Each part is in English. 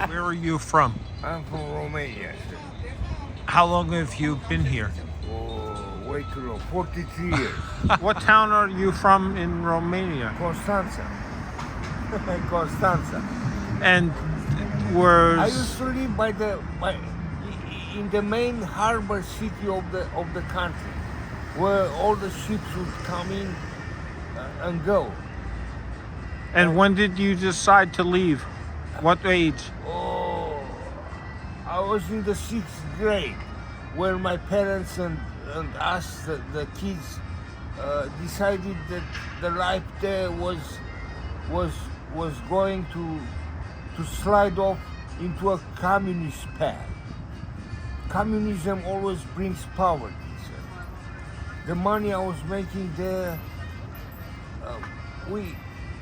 Where are you from? I'm from Romania, sir. How long have you been here? Oh, way too long. 43 years. What town are you from in Romania? Constanța. Constanța. And I used to live in the main harbor city of the country, where all the ships would come in and go. And when did you decide to leave? What age? Oh, I was in the 6th grade, where my parents and us, the kids, decided that the life there was going to slide off into a communist path. Communism always brings poverty, sir. The money I was making there,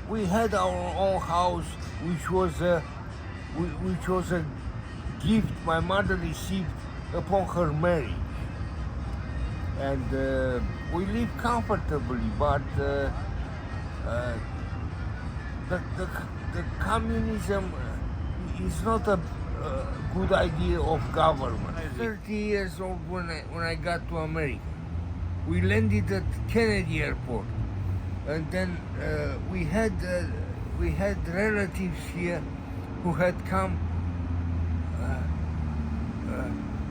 we had our own house, which was a gift my mother received upon her marriage, and we lived comfortably. But the communism is not a good idea of government. 30 years old when I got to America. We landed at Kennedy Airport, and then we had relatives here who had come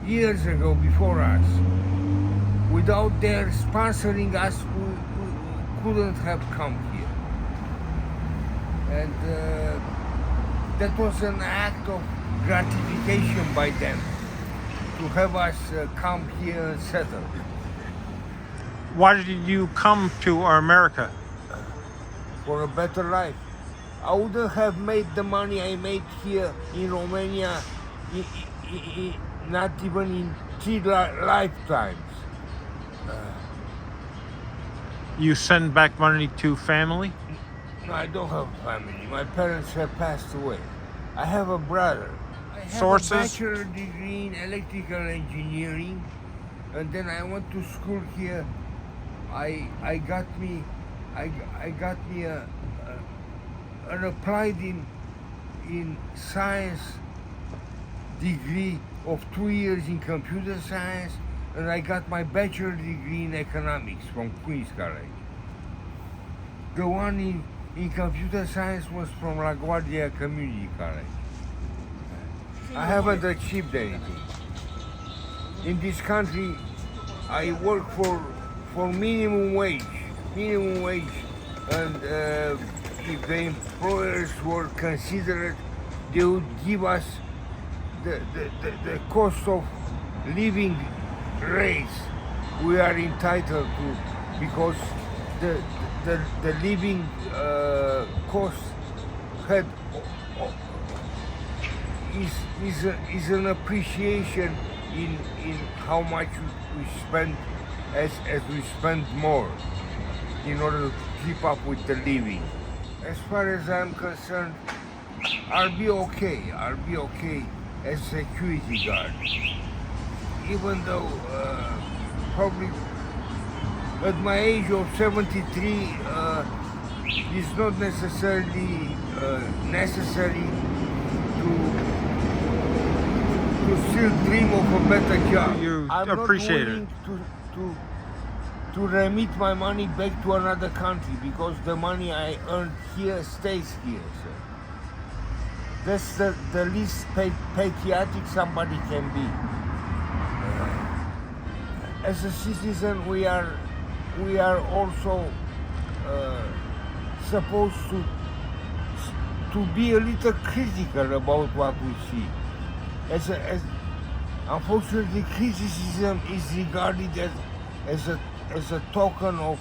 years ago before us. Without their sponsoring us, we couldn't have come here. And that was an act of gratification by them to have us come here and settle. Why did you come to America? For a better life. I wouldn't have made the money I made here in Romania, not even in 3 lifetimes. You send back money to family? No, I don't have family. My parents have passed away. I have a brother. I have Sources? a bachelor degree in electrical engineering, and then I went to school here. I got me an applied in science degree of 2 years in computer science, and I got my bachelor degree in economics from Queen's College. The one in computer science was from LaGuardia Community College. I haven't achieved anything. In this country, I work for minimum wage, and if the employers were considerate, they would give us the cost of living rates we are entitled to, because the living cost is an appreciation in how much we spend as we spend more in order to keep up with the living. As far as I'm concerned, I'll be okay. I'll be okay as security guard, even though probably at my age of 73, it's not necessarily necessary to still dream of a better job. You I'm appreciate not willing to remit my money back to another country, because the money I earned here stays here, sir. That's the least patriotic somebody can be. As a citizen, we are also supposed to be a little critical about what we see. As unfortunately, criticism is regarded as a token of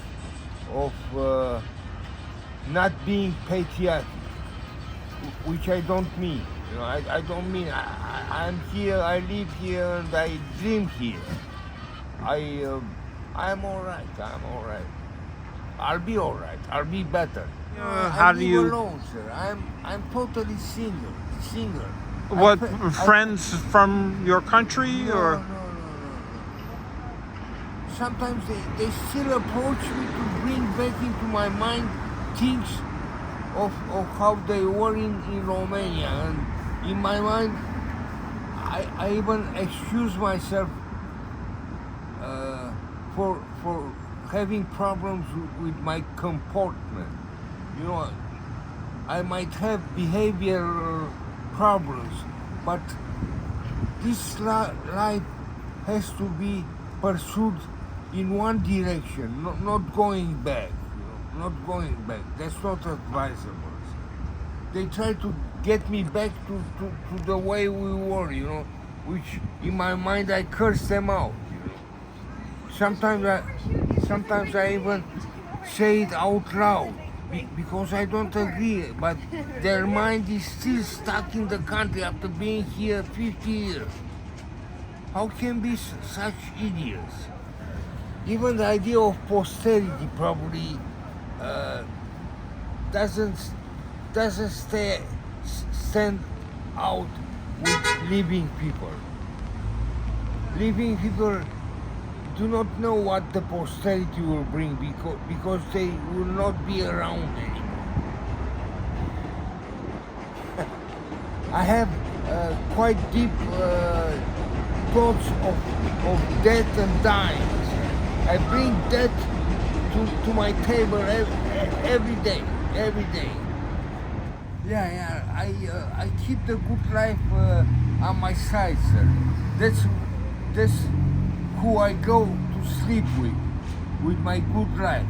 not being patriotic, which I don't mean. You know, I don't mean. I'm here. I live here, and I dream here. I'm all right. I'm all right. I'll be all right. I'll be better. How I do live you? alone, sir. I'm totally single. What, friends from your country, or? No. Sometimes they still approach me to bring back into my mind things of how they were in Romania, in my mind, I even excuse myself for having problems with my comportment. You know, I might have behavioral problems, but this life has to be pursued in one direction, not going back. You know, not going back. That's not advisable. They try to get me back to the way we were, you know, which in my mind I curse them out. You know. Sometimes I even say it out loud because I don't agree, but their mind is still stuck in the country after being here 50 years. How can be such idiots? Even the idea of posterity probably doesn't stand out with living people. Living people do not know what the posterity will bring because they will not be around anymore. I have quite deep thoughts of death and dying. I bring death to my table every day. I keep the good life on my side, sir. That's who I go to sleep with my good life.